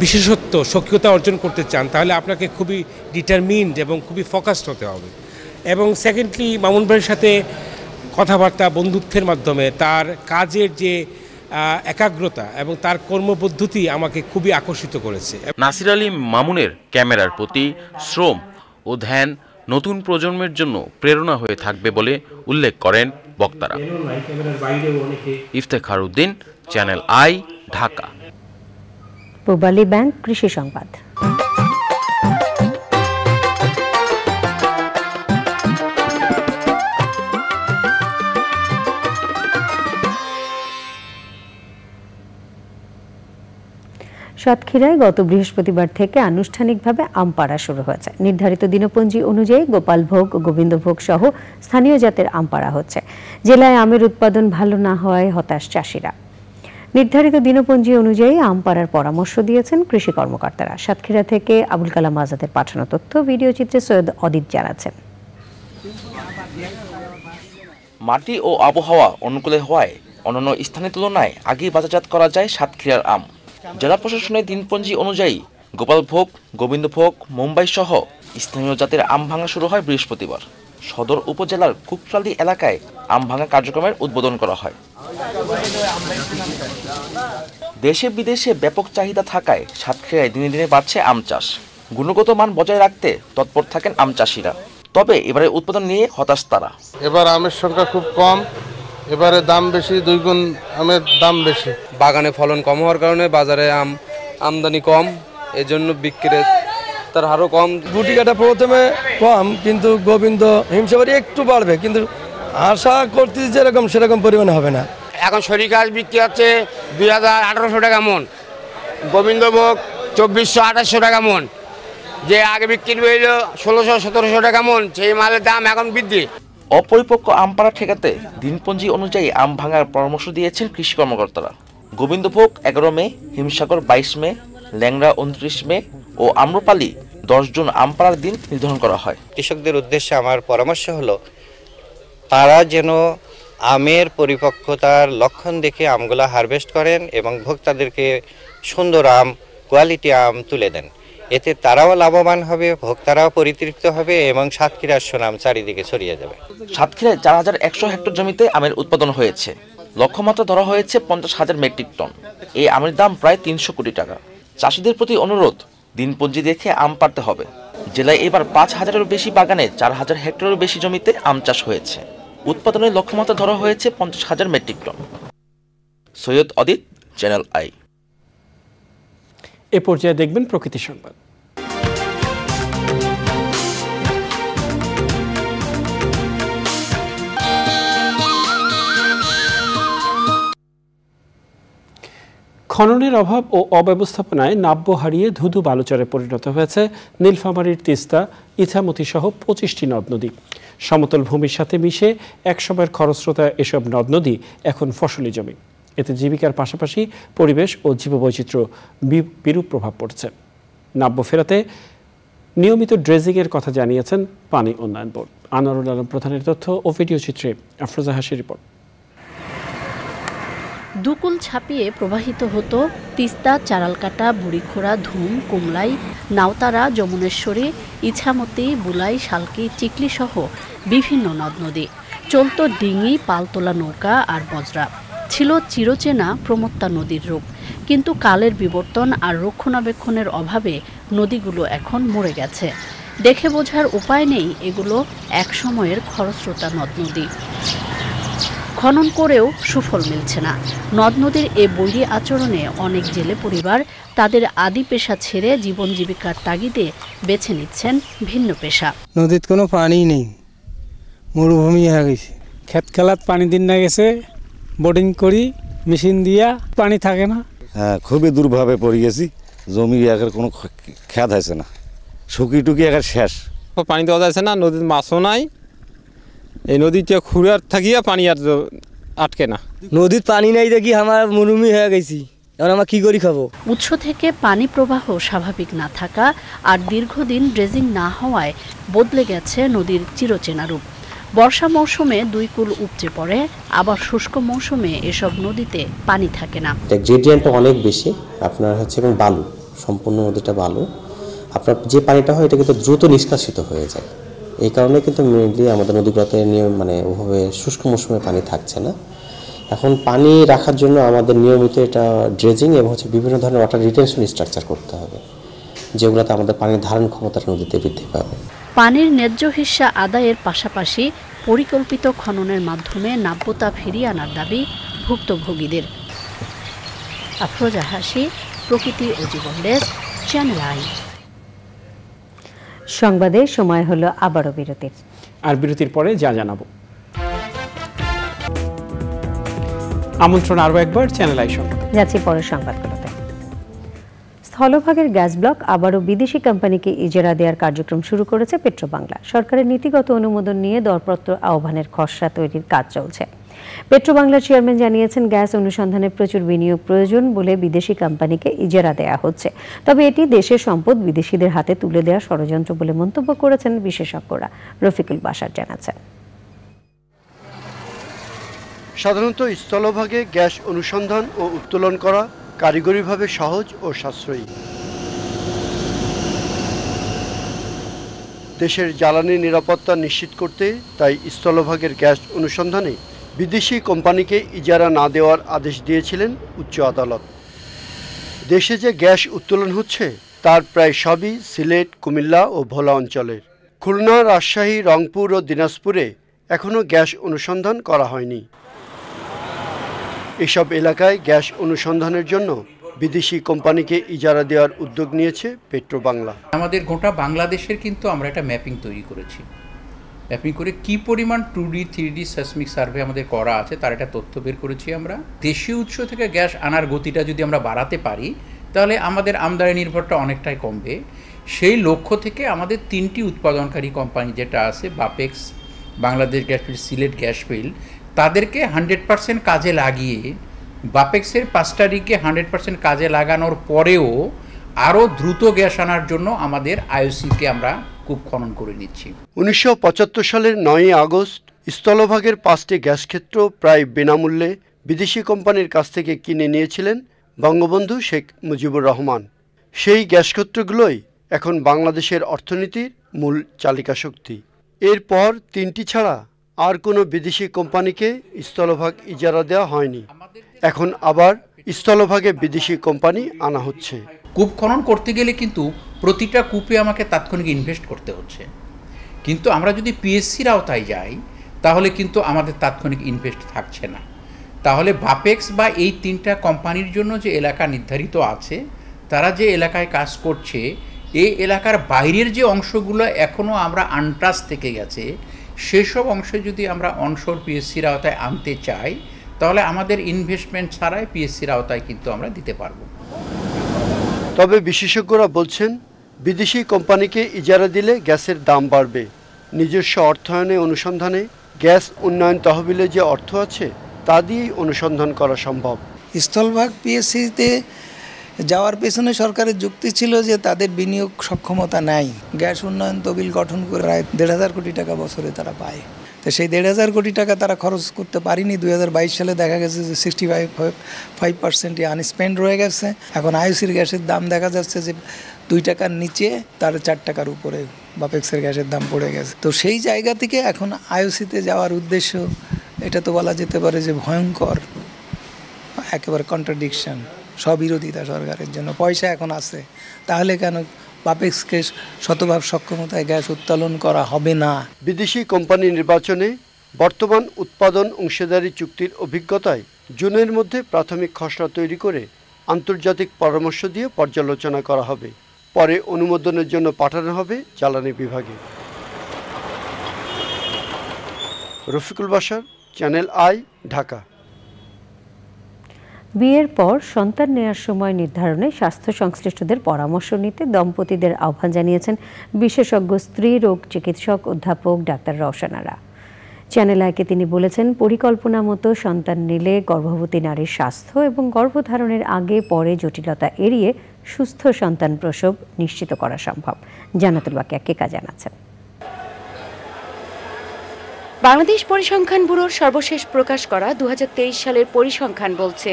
বিশেষত্ব সক্রিয়তা অর্জন করতে চান তাহলে আপনাকে খুবই ডিটারমিনড এবং খুবই ফোকাসড হতে হবে। এবং সেকেন্ডলি মামুন ভাইয়ের সাথে কথাবার্তা বন্ধুত্বের মাধ্যমে তার কাজের যে একাগ্রতা এবং তার কর্মপদ্ধতি আমাকে খুবই আকর্ষিত করেছে। নাসির আলী মামুনের ক্যামেরার প্রতি শ্রম ও ধ্যান নতুন প্রজন্মের জন্য প্রেরণা হয়ে থাকবে বলে উল্লেখ করেন বক্তারা। Iftekhar Uddin, channel I, Dhaka. Pubali bank কৃষি সংবাদ। সাতক্ষীরায় গত বৃহস্পতিবার থেকে আনুষ্ঠানিকভাবে আম পাড়া শুরু হয়েছে। নির্ধারিত দিনপঞ্জি অনুযায়ী গোপালভোগ, গোবিন্দভোগ সহ স্থানীয় জাতের আম পাড়া হচ্ছে। জেলায় আমের উৎপাদন ভালো না হওয়ায় হতাশ চাষিরা। নির্ধারিত দিনপঞ্জি অনুযায়ী আম পাড়ার পরামর্শ দিয়েছেন কৃষি কর্মকর্তারা। সাতক্ষীরা থেকে আবুল কালাম আজাদের পাঠানো তথ্য, ভিডিও চিত্রে সৈয়দ অদিত জানাচ্ছেন। মাটি ও আবহাওয়া অনুকূলে হওয়ায় অন্যান্য স্থানের তুলনায় আগেই বাজারজাত করা যায় সাতক্ষীরার আম। জেলা প্রশাসনের দিনপঞ্জি অনুযায়ী গোপালভোগ, গোবিন্দভোগ, মুম্বাই সহ স্থানীয় জাতের আম ভাঙা শুরু হয় বৃহস্পতিবার। সদর উপজেলার কুকরালি এলাকায় আম ভাঙা কার্যক্রমের উদ্বোধন করা হয়। দেশে বিদেশে ব্যাপক চাহিদা থাকায় সাতক্ষীরায় দিনে দিনে বাড়ছে আম চাষ। গুণগত মান বজায় রাখতে তৎপর থাকেন আম চাষিরা। তবে এবারে উৎপাদন নিয়ে হতাশ তারা। এবার আমের সংখ্যা খুব কম, এবারে দাম বেশি, 2 গুণ আমের দাম বেশি। বাগানে ফলন কম হওয়ার কারণে বাজারে আমদানি কম, এজন্য বিক্রির তার হারও কম। গুটি কাটা প্রথমে কম, কিন্তু গোবিন্দ হিমসাগরী একটু বাড়বে, কিন্তু আশা করতেছি যেরকম সেরকম পরিমাণে হবে না। এখন সরিকাজ বিক্রি হচ্ছে 2000-1800 টাকা মন, গোবিন্দভোগ 2400-2800 টাকা মন, যে আগে বিক্রি হইল 1600-1700 টাকা মন, সেই মালের দাম এখন বৃদ্ধি। অপরিপক্ক আম পাড়া ঠেকাতে দিনপঞ্জি অনুযায়ী আম ভাঙার পরামর্শ দিয়েছেন কৃষি কর্মকর্তারা। গোবিন্দভোগ 11 মে, হিমসাগর 22 মে, ল্যাংড়া 29 মে ও আম্রপালি 10 জুন আম পাড়ার দিন নির্ধারণ করা হয়। কৃষকদের উদ্দেশ্যে আমার পরামর্শ হলো তারা যেন আমের পরিপক্কতার লক্ষণ দেখে আমগুলা হারভেস্ট করেন এবং ভোক্তাদেরকে সুন্দর আম, কোয়ালিটি আম তুলে দেন। এতে তারাও লাভবান হবে, ভোক্তারাও পরিতৃপ্ত হবে এবং সাতক্ষীরার সুনাম চারিদিকে ছড়িয়ে যাবে। সাতক্ষীরায় 4100 হেক্টর জমিতে আমের উৎপাদন হয়েছে। লক্ষ্যমাত্রা ধরা হয়েছে 50,000 মেট্রিক টন। এই আমের দাম প্রায় 300 কোটি টাকা। চাষিদের প্রতি অনুরোধ, দিনপঞ্জি দেখে আম পাড়তে হবে। জেলায় এবার 5000-এরও বেশি বাগানে 4000 হেক্টরেরও বেশি জমিতে আম চাষ হয়েছে। উৎপাদনের লক্ষ্যমাত্রা ধরা হয়েছে 50,000 metric ton. Syed Adit, channel I. এ পর্যায়ে দেখবেন প্রকৃতি সংবাদ। খননের অভাব ও অব্যবস্থাপনায় নাব্য হারিয়ে ধুধু বালুচরে পরিণত হয়েছে নীলফামারীর তিস্তা, ইছামতি সহ 25টি নদ নদী। সমতল ভূমির সাথে মিশে একসময়ের খরস্রোতা এসব নদ নদী এখন ফসলি জমি। এতে জীবিকার পাশাপাশি পরিবেশ ও জীববৈচিত্র্য বিরূপ প্রভাব পড়ছে। নাব্য ফেরাতে নিয়মিত ড্রেজিংয়ের কথা জানিয়েছেন পানি উন্নয়ন বোর্ড। আনোয়ারুল আলম প্রধানের তথ্য ও ভিডিও চিত্রে আফরোজা হাসির রিপোর্ট। দুকুল ছাপিয়ে প্রবাহিত হতো তিস্তা, চারালকাটা, বুড়িখোড়া, ধুম, কুমলাই, নাওতারা, যমুনেশ্বরী, ইছামতি, বুলাই, শালকি, চিকলি সহ বিভিন্ন নদ নদী। চলত ডিঙি, পালতোলা নৌকা আর বজরা। ছিল চিরচেনা প্রমত্তা নদীর রূপ, কিন্তু কালের বিবর্তন আর রক্ষণাবেক্ষণের অভাবে নদীগুলো এখন মরে গেছে। দেখে বোঝার উপায় নেই এগুলো এক সময়ের খরস্রোতা নদ নদী। খনন করেও সুফল মিলছে না। নদ নদীর এ বৈরী আচরণে অনেক জেলে পরিবার তাদের আদি পেশা ছেড়ে জীবন জীবিকার তাগিদে বেছে নিচ্ছেন ভিন্ন পেশা। নদীতে কোনো পানি নেই, মরুভূমি হয়ে গেছে। ক্ষেত খেলাত পানি দিন না গেছে, বোর্ডিং করি মেশিন দিয়া, পানি থাকে না। হ্যাঁ, খুবই দুর্ভাবে পড়ে গেছি। জমি একের কোনো খেত হয়েছে না, শুকিয়ে টুকি একের শেষ। পানি দেওয়া যাচ্ছে না, নদীর মাছও নাই। এই নদীতে খুঁড়ার থাকিয়া পানি আর আটকে না। নদীর পানি নাই দেখি আমার মরুভূমি হয়ে গেছি, এখন আমরা কি করি খাবো? উৎস থেকে পানি প্রবাহ স্বাভাবিক না থাকা আর দীর্ঘদিন ড্রেজিং না হওয়ায় বদলে গেছে নদীর চিরচেনা রূপ। বর্ষা মৌসুমে দুই কূল উপচে পড়ে, আবার শুষ্ক মৌসুমে এসব নদীতে পানি থাকে না। গ্রেডিয়েন্টটা অনেক বেশি আপনার হচ্ছে, এবং বালু, সম্পূর্ণ নদীটা বালু। আপনার যে পানিটা হয় এটা কিন্তু দ্রুত নিষ্কাশিত হয়ে যায়। এই কারণে কিন্তু মেনলি আমাদের নদীগুলোতে মানে ওভাবে শুষ্ক মৌসুমে পানি থাকছে না। এখন পানি রাখার জন্য আমাদের নিয়মিত এটা ড্রেজিং এবং হচ্ছে বিভিন্ন ধরনের ওয়াটার রিটেনশন স্ট্রাকচার করতে হবে, যেগুলোতে আমাদের পানির ধারণ ক্ষমতাটা নদীতে বৃদ্ধি পাবে। পানির ন্যায্য হিস্যা আদায়ের পাশাপাশি পরিকল্পিত খননের মাধ্যমে নাব্যতা ফিরিয়ে আনার দাবি ভুক্তভোগীদের। আফরোজা হাসি, প্রকৃতি ও জীবন ডেস্ক, চ্যানেল আই। সংবাদে সময় হলো আবারও বিরতির। আর বিরতির পরে যা জানাবো। আমন্ত্রণ আরও একবার চ্যানেল আই সংবাদ। যাচ্ছি পরের সংবাদগুলোতে। স্থলভাগের গ্যাস ব্লক আবারও বিদেশি কোম্পানিকে ইজারা দেওয়ার কার্যক্রম শুরু করেছে পেট্রোবাংলা। সরকারের নীতিগত অনুমোদন নিয়ে দরপত্র আহ্বানের খসড়া তৈরির কাজ চলছে। পেট্রোবাংলার চেয়ারম্যান জানিয়েছেন, গ্যাস অনুসন্ধানে প্রচুর বিনিয়োগ প্রয়োজন বলে বিদেশি কোম্পানিকে ইজারা দেওয়া হচ্ছে। তবে এটি দেশের সম্পদ বিদেশিদের হাতে তুলে দেওয়া ষড়যন্ত্র বলে মন্তব্য করেছেন বিশেষজ্ঞরা। রফিকুল বাশার জানাচ্ছেন। সাধারণত স্থলভাগে গ্যাস অনুসন্ধান ও উত্তোলন করা কারিগরিভাবে সহজ ও সাশ্রয়ী। দেশের জ্বালানি নিরাপত্তা নিশ্চিত করতে তাই স্থলভাগের গ্যাস অনুসন্ধানে বিদেশি কোম্পানিকে ইজারা না দেওয়ার আদেশ দিয়েছিলেন উচ্চ আদালত। দেশে যে গ্যাস উত্তোলন হচ্ছে তার প্রায় সবই সিলেট, কুমিল্লা ও ভোলা অঞ্চলের। খুলনা, রাজশাহী, রংপুর ও দিনাজপুরে এখনও গ্যাস অনুসন্ধান করা হয়নি। এসব এলাকায় গ্যাস অনুসন্ধানের জন্য বিদেশি কোম্পানিকে ইজারা দেওয়ার উদ্যোগ নিয়েছে পেট্রোবাংলা। আমাদের গোটা বাংলাদেশের কিন্তু আমরা একটা ম্যাপিং তৈরি করেছি। ম্যাপিং করে কি পরিমাণ 2D 3D সেসমিক সার্ভে আমাদের করা আছে তার একটা তথ্য বের করেছি আমরা। দেশীয় উৎস থেকে গ্যাস আনার গতিটা যদি আমরা বাড়াতে পারি তাহলে আমাদের আমদানি নির্ভরটা অনেকটাই কমবে। সেই লক্ষ্য থেকে আমাদের 3টি উৎপাদনকারী কোম্পানি যেটা আছে, Bapex, Bangladesh gas field, Sylhet gas field, তাদেরকে 100% কাজে লাগিয়ে, বাপেক্সের 5টা রিগকে 100% কাজে লাগানোর পরেও আরও দ্রুত গ্যাস আনার জন্য আমাদের আইওসিকে আমরা কূপ খনন করে নিচ্ছি। 1975 সালের 9 আগস্ট স্থলভাগের 5টি গ্যাস ক্ষেত্র প্রায় বিনামূল্যে বিদেশি কোম্পানির কাছ থেকে কিনে নিয়েছিলেন বঙ্গবন্ধু শেখ মুজিবুর রহমান। সেই গ্যাস ক্ষেত্রগুলোই এখন বাংলাদেশের অর্থনীতির মূল চালিকা শক্তি। এরপর 3টি ছাড়া আর কোনো বিদেশি কোম্পানিকে স্থলভাগ ইজারা দেওয়া হয়নি। এখন আবার স্থলভাগে বিদেশি কোম্পানি আনা হচ্ছে। কূপ খনন করতে গেলে কিন্তু প্রতিটা কূপে আমাকে তাৎক্ষণিক ইনভেস্ট করতে হচ্ছে, কিন্তু আমরা যদি পিএসসির আওতায় যাই তাহলে কিন্তু আমাদের তাৎক্ষণিক ইনভেস্ট থাকছে না। তাহলে বাপেক্স বা এই 3টা কোম্পানির জন্য যে এলাকা নির্ধারিত আছে, তারা যে এলাকায় কাজ করছে, এই এলাকার বাইরের যে অংশগুলো এখনও আমরা আনটাচ থেকে গেছে, সেসব অংশে যদি আমরা অনশোর পিএসসির আওতায় আনতে চাই তাহলে আমাদের ইনভেস্টমেন্ট ছাড়াই পিএসসির আওতায় কিন্তু আমরা দিতে পারবো। তবে বিশেষজ্ঞরা বলছেন, বিদেশি কোম্পানিকে ইজারা দিলে গ্যাসের দাম বাড়বে। নিজস্ব অর্থায়নে অনুসন্ধানে গ্যাস উন্নয়ন তহবিলে যে অর্থ আছে তা দিয়েই অনুসন্ধান করা সম্ভব। স্থলভাগ পিএসসিতে যাওয়ার পেছনে সরকারের যুক্তি ছিল যে তাদের বিনিয়োগ সক্ষমতা নাই। গ্যাস উন্নয়ন তহবিল গঠন করে প্রায় 1,500 কোটি টাকা বছরে তারা পায়। তো সেই 1,500 কোটি টাকা তারা খরচ করতে পারেনি। 2022 সালে দেখা গেছে যে 65% আনস্পেন্ড রয়ে গেছে। এখন আইওসির গ্যাসের দাম দেখা যাচ্ছে যে 2 টাকার নিচে, তার 4 টাকার উপরে বাপেক্সের গ্যাসের দাম পড়ে গেছে। তো সেই জায়গা থেকে এখন আইওসিতে যাওয়ার উদ্দেশ্য, এটা তো বলা যেতে পারে যে ভয়ঙ্কর, একেবারে কন্ট্রাডিকশন, স্ববিরোধিতা সরকারের জন্য। পয়সা এখন আছে, তাহলে কেন বাপেক্সকে শতভাগ সক্ষমতায় গ্যাস উত্তোলন করা হবে না? বিদেশি কোম্পানি নির্বাচনে বর্তমান উৎপাদন অংশীদারি চুক্তির অভিজ্ঞতায় জুনের মধ্যে প্রাথমিক খসড়া তৈরি করে আন্তর্জাতিক পরামর্শ দিয়ে পর্যালোচনা করা হবে। পরে অনুমোদনের জন্য পাঠানো হবে জ্বালানি বিভাগে। Rafiqul Bashar, channel I, Dhaka. বিয়ের পর সন্তান নেয়ার সময় নির্ধারণে স্বাস্থ্য সংশ্লিষ্টদের পরামর্শ নিতে দম্পতিদের আহ্বান জানিয়েছেন বিশেষজ্ঞ স্ত্রী রোগ চিকিৎসক অধ্যাপক ডাক্তার রওশন আরা। চ্যানেল আইকে তিনি বলেছেন, পরিকল্পনা মতো সন্তান নিলে গর্ভবতী নারীর স্বাস্থ্য এবং গর্ভধারণের আগে পরে জটিলতা এড়িয়ে সুস্থ সন্তান প্রসব নিশ্চিত করা সম্ভব। জান্নাতুল বাকিয়া কেকা জানাচ্ছেন। বাংলাদেশ পরিসংখ্যান ব্যুরোর সর্বশেষ প্রকাশ করা 2023 সালের পরিসংখ্যান বলছে,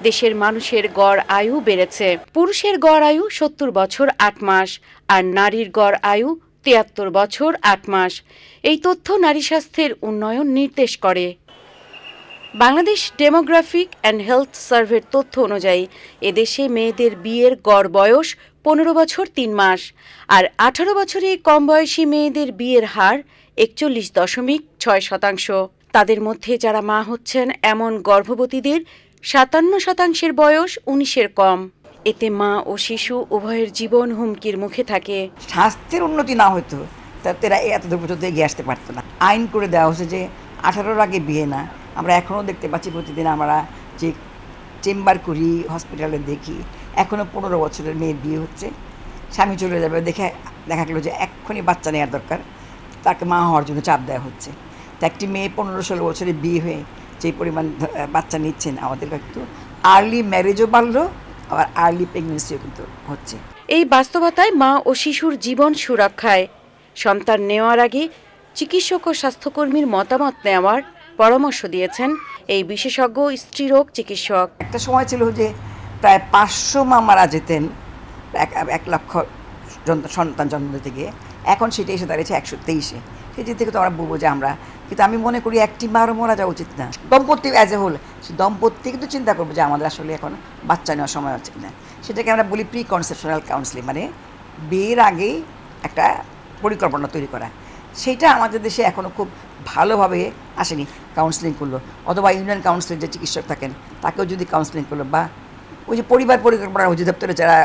দেশের মানুষের গড় আয়ু বেড়েছে। পুরুষের গড় আয়ু 70 বছর 8 মাস আর নারীর গড় আয়ু 73 বছর 8 মাস। এই তথ্য নারী স্বাস্থ্যের উন্নয়ন নির্দেশ করে। বাংলাদেশ ডেমোগ্রাফিক অ্যান্ড হেলথ সার্ভের তথ্য অনুযায়ী এদেশে মেয়েদের বিয়ের গড় বয়স 15 বছর 3 মাস আর 18 বছরের কম বয়সী মেয়েদের বিয়ের হার 41.6%। তাদের মধ্যে যারা মা হচ্ছেন এমন গর্ভবতীদের 57% বয়স 19-এর কম। এতে মা ও শিশু উভয়ের জীবন হুমকির মুখে থাকে। স্বাস্থ্যের উন্নতি না হতো তারা এত দূর পর্যন্ত এগিয়ে আসতে পারতো না। আইন করে দেওয়া হচ্ছে যে 18-র আগে বিয়ে না। আমরা এখনও দেখতে পাচ্ছি, প্রতিদিন আমরা যে চেম্বার করি, হসপিটালে দেখি, এখনও 15 বছরের মেয়ের বিয়ে হচ্ছে। স্বামী চলে যাবে, দেখা গেলো যে এক্ষুনি বাচ্চা নেওয়ার দরকার, তাকে মা হওয়ার জন্য চাপ দেওয়া হচ্ছে। তো একটি মেয়ে 15-16 বছরে বিয়ে হয়ে যে পরিমাণ বাচ্চা নিচ্ছেন, আমাদের একটু আর্লি ম্যারেজও বাড়লো, আবার আর্লি প্রেগনেন্সিও কিন্তু হচ্ছে। এই বাস্তবতায় মা ও শিশুর জীবন সুরক্ষায় সন্তান নেওয়ার আগে চিকিৎসক ও স্বাস্থ্যকর্মীর মতামত নেওয়ার পরামর্শ দিয়েছেন এই বিশেষজ্ঞ স্ত্রীরোগ চিকিৎসক। একটা সময় ছিল যে প্রায় 500 মা মারা যেতেন 1 লক্ষ সন্তান জন্ম দিতে গিয়ে, এখন সেটা এসে দাঁড়িয়েছে 123-এ। সেই দিক থেকে তো আমরা বলবো যে আমরা, কিন্তু আমি মনে করি একটি মারও মরা যাওয়া উচিত না। দম্পতি অ্যাজ এ হোল, সে দম্পতি কিন্তু চিন্তা করবো যে আমাদের আসলে এখন বাচ্চা নেওয়ার সময় হচ্ছে না। সেটাকে আমরা বলি প্রি কনসেপশনাল কাউন্সেলিং, মানে বিয়ের আগেই একটা পরিকল্পনা তৈরি করা। সেটা আমাদের দেশে এখনও খুব ভালোভাবে আসেনি। কাউন্সেলিং করলো, অথবা ইউনিয়ন কাউন্সিলের যে চিকিৎসক থাকেন তাকেও যদি কাউন্সেলিং করলো, বা ওই যে পরিবার পরিকল্পনা অধিদপ্তরে যারা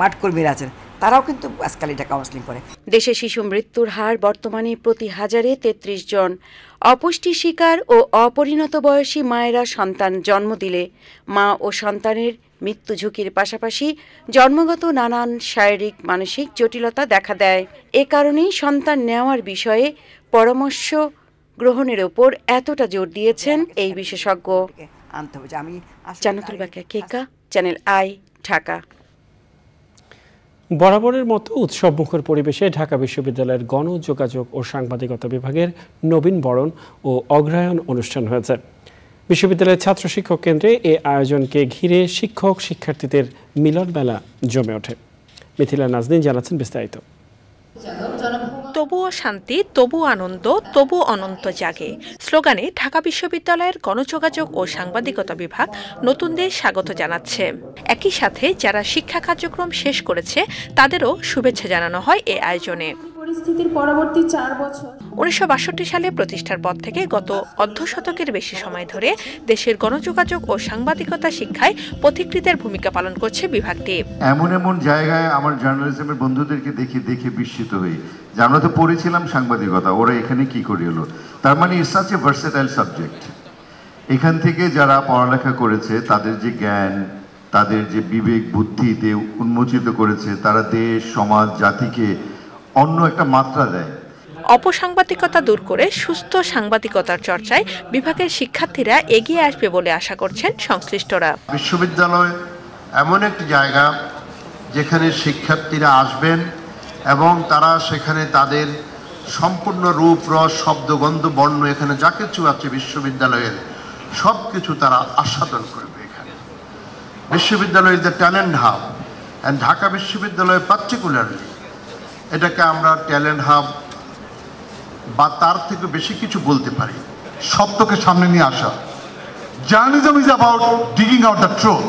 মাঠ কর্মীরা আছেন তারাও কিন্তু আজকাল এটা কাউন্সেলিং করে। দেশে শিশু মৃত্যুর হার বর্তমানে প্রতি 1000-এ 33 জন। অপুষ্টি শিকার ও অপরিণত বয়সী মায়েরা সন্তান জন্ম দিলে মা ও সন্তানের মৃত্যু ঝুঁকির পাশাপাশি জন্মগত নানান শারীরিক মানসিক জটিলতা দেখা দেয়। এ কারণেই সন্তান নেওয়ার বিষয়ে পরামর্শ গ্রহণের ওপর এতটা জোর দিয়েছেন এই বিশেষজ্ঞ। জান্নাতুল বাকিয়া কেকা, চ্যানেল আই, ঢাকা। বরাবরের মতো উৎসবমুখর পরিবেশে ঢাকা বিশ্ববিদ্যালয়ের গণযোগাযোগ ও সাংবাদিকতা বিভাগের নবীন বরণ ও অগ্রহায়ণ অনুষ্ঠান হয়েছে। বিশ্ববিদ্যালয়ের ছাত্র শিক্ষক কেন্দ্রে এই আয়োজনকে ঘিরে শিক্ষক শিক্ষার্থীদের মিলন মেলা জমে ওঠে। মিথিলা নাজনীন জানাচ্ছেন বিস্তারিত। তবুও শান্তি, তবু আনন্দ, তবু অনন্ত জাগে স্লোগানে ঢাকা বিশ্ববিদ্যালয়ের গণযোগাযোগ ও সাংবাদিকতা বিভাগ নতুনদের স্বাগত জানাচ্ছে। একই সাথে যারা শিক্ষা কার্যক্রম শেষ করেছে তাদেরও শুভেচ্ছা জানানো হয় এই আয়োজনে। পরিস্থিতির পরবর্তী 4 বছর 1962 সালে প্রতিষ্ঠার পর থেকে গত অর্ধশতকের বেশি সময় ধরে দেশের গণযোগাযোগ ও সাংবাদিকতা শিক্ষায় পথিকৃতের ভূমিকা পালন করছে বিভাগটি। এমন এমন জায়গায় আমার জার্নালিজমের বন্ধুদেরকে দেখে বিস্মিত হই যে আমরা তো পড়েছিলাম সাংবাদিকতা, ওরা এখানে কি করে এলো। তার মানে it's such a versatile subject. এখান থেকে যারা পড়ালেখা করেছে তাদের যে জ্ঞান, তাদের যে বিবেক বুদ্ধিতে উন্মোচিত করেছে, তারা দেশ সমাজ জাতিকে অন্য একটা মাত্রা দেয়। অপসাংবাদিকতা দূর করে সুস্থ সাংবাদিকতার চর্চায় বিভাগের শিক্ষার্থীরা এগিয়ে আসবে বলে আশা করছেন সংশ্লিষ্টরা। বিশ্ববিদ্যালয় এমন একটি জায়গা যেখানে শিক্ষার্থীরা আসবেন এবং তারা সেখানে তাদের সম্পূর্ণ রূপ রস শব্দ গন্ধ বর্ণ এখানে যা কিছু আছে বিশ্ববিদ্যালয়ের সব কিছু তারা আস্বাদন করবে। এখানে বিশ্ববিদ্যালয় is the talent hub, and Dhaka বিশ্ববিদ্যালয় পার্টিকুলারলি এটাকে আমরা ট্যালেন্ট হাব বা তার থেকে বেশি কিছু বলতে পারি। সত্যকে সামনে নিয়ে আসা। Journalism is about digging out the truth.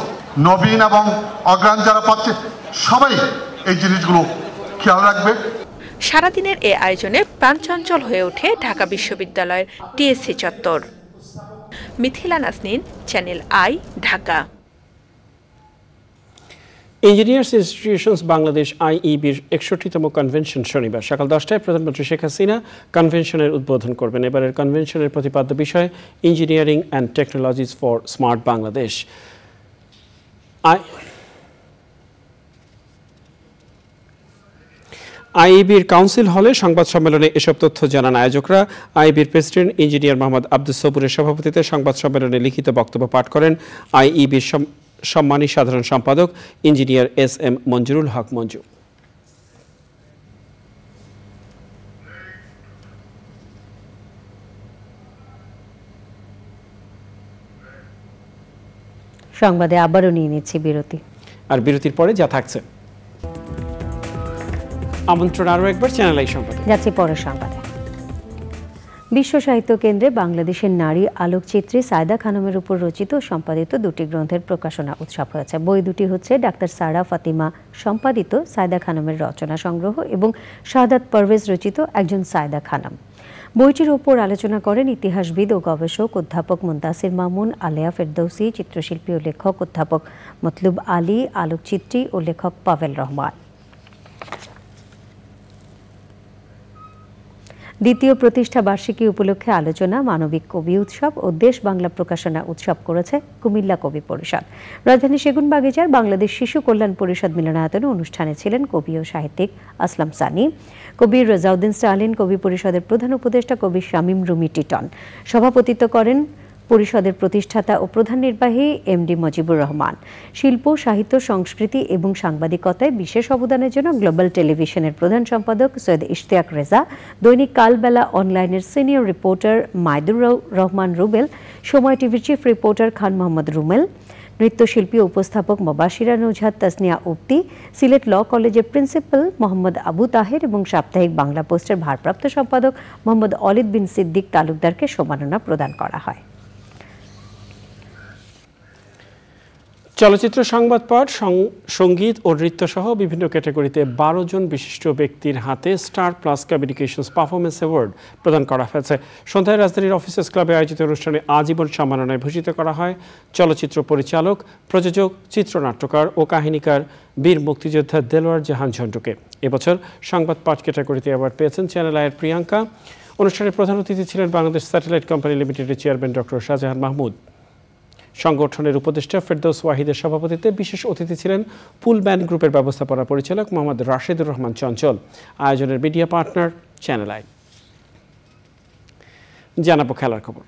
নবীন এবং অগ্রাণ যারা পাচ্ছে সবাই এই জিনিসগুলো খেয়াল রাখবে। সারাদিনের এই আয়োজনে প্রাণচঞ্চল হয়ে ওঠে ঢাকা বিশ্ববিদ্যালয়ের টিএসসি চত্বর। Mithila Nasnin, channel I, Dhaka. Engineers institutions Bangladesh আইইবির 61তম কনভেনশন শনিবার সকাল 10টায় প্রধানমন্ত্রী শেখ হাসিনা কনভেনশনের উদ্বোধন করবেন। এবারের কনভেনশনের প্রতিপাদ্য বিষয় engineering and technologies for smart Bangladesh. আইইবির কাউন্সিল হলে সংবাদ সম্মেলনে এসব তথ্য জানান আয়োজকরা। আইইবির প্রেসিডেন্ট ইঞ্জিনিয়ার মোহাম্মদ আব্দুস সবুরের সভাপতিত্বে সংবাদ সম্মেলনে লিখিত বক্তব্য পাঠ করেন আইইবির সম্মানী সাধারণ সম্পাদক ইঞ্জিনিয়ার এস.এম. মঞ্জুরুল হক মঞ্জু। সংবাদে আবারও নিয়ে নিচ্ছি বিরতি, আর বিরতির পরে যা থাকছে আমন্ত্রণ আরও একবার চ্যানেল আই সংবাদে যাচ্ছি পরের সংবাদে। বিশ্ব সাহিত্য কেন্দ্রে বাংলাদেশের নারী আলোকচিত্রী সায়দা খানমের উপর রচিত ও সম্পাদিত দুটি গ্রন্থের প্রকাশনা উৎসব হয়েছে। বই দুটি হচ্ছে ডাক্তার সারা ফাতিমা সম্পাদিত সায়দা খানমের রচনা সংগ্রহ এবং শাহাদাত পারভেজ রচিত একজন সায়দা খানম। বইটির উপর আলোচনা করেন ইতিহাসবিদ ও গবেষক অধ্যাপক মুনতাসির মামুন, আলেয়া ফেরদৌসি, চিত্রশিল্পী ও লেখক অধ্যাপক মতলুব আলী, আলোকচিত্রী ও লেখক পাভেল রহমান। দ্বিতীয় প্রতিষ্ঠা বার্ষিকী উপলক্ষে আলোচনা, মানবিক কবি উৎসব ও দেশ বাংলা প্রকাশনা উৎসব করেছে কুমিল্লা কবি পরিষদ। রাজধানী সেগুনবাগিচার বাংলাদেশ শিশু কল্যাণ পরিষদ মিলনায়তনে অনুষ্ঠানে ছিলেন কবি ও সাহিত্যিক আসলাম সানি, কবি রেজাউদ্দিন স্টালিন, কবি পরিষদের প্রধান উপদেষ্টা কবি শামীম রুমি টিটন। সভাপতিত্ব করেন পরিষদের প্রতিষ্ঠাতা ও প্রধান নির্বাহী এমডি মজিবুর রহমান। শিল্প, সাহিত্য, সংস্কৃতি এবং সাংবাদিকতায় বিশেষ অবদানের জন্য গ্লোবাল টেলিভিশনের প্রধান সম্পাদক সৈয়দ ইশতিয়াক রেজা, দৈনিক কালবেলা অনলাইনের সিনিয়র রিপোর্টার মাইদুর রহমান রুবেল, সময় টিভির চিফ রিপোর্টার খান মোহাম্মদ রুমেল, নৃত্যশিল্পী উপস্থাপক মবাশিরা নুজহাত তাসনিয়া উক্তি, সিলেট ল কলেজের প্রিন্সিপাল মোহাম্মদ আবু তাহের এবং সাপ্তাহিক বাংলা পোস্টের ভারপ্রাপ্ত সম্পাদক মোহাম্মদ অলিদ বিন সিদ্দিক তালুকদারকে সম্মাননা প্রদান করা হয়। চলচ্চিত্র, সংবাদ পাঠ, সঙ্গীত ও নৃত্য সহ বিভিন্ন ক্যাটাগরিতে 12 জন বিশিষ্ট ব্যক্তির হাতে star plus communications performance award প্রদান করা হয়েছে। সন্ধ্যায় রাজধানীর অফিসার্স ক্লাবে আয়োজিত অনুষ্ঠানে আজীবন সম্মাননায় ভূষিত করা হয় চলচ্চিত্র পরিচালক, প্রযোজক, চিত্রনাট্যকার ও কাহিনীকার বীর মুক্তিযোদ্ধা দেলোয়ার জাহান ঝন্টুকে। এবছর সংবাদ পাঠ ক্যাটাগরিতে অ্যাওয়ার্ড পেয়েছেন চ্যানেল আইয়ের প্রিয়াঙ্কা। অনুষ্ঠানে প্রধান অতিথি ছিলেন বাংলাদেশ স্যাটেলাইট কোম্পানি লিমিটেডের চেয়ারম্যান ডক্টর শাহজাহান মাহমুদ। সংগঠনের উপদেষ্টা ফেরদৌস ওয়াহিদের সভাপতিত্বে বিশেষ অতিথি ছিলেন পুল ব্যান্ড গ্রুপের ব্যবস্থাপনা পরিচালক মোহাম্মদ রাশেদুর রহমান চঞ্চল। আয়োজনের মিডিয়া পার্টনার চ্যানেল আই। জানাবো খেলার খবর।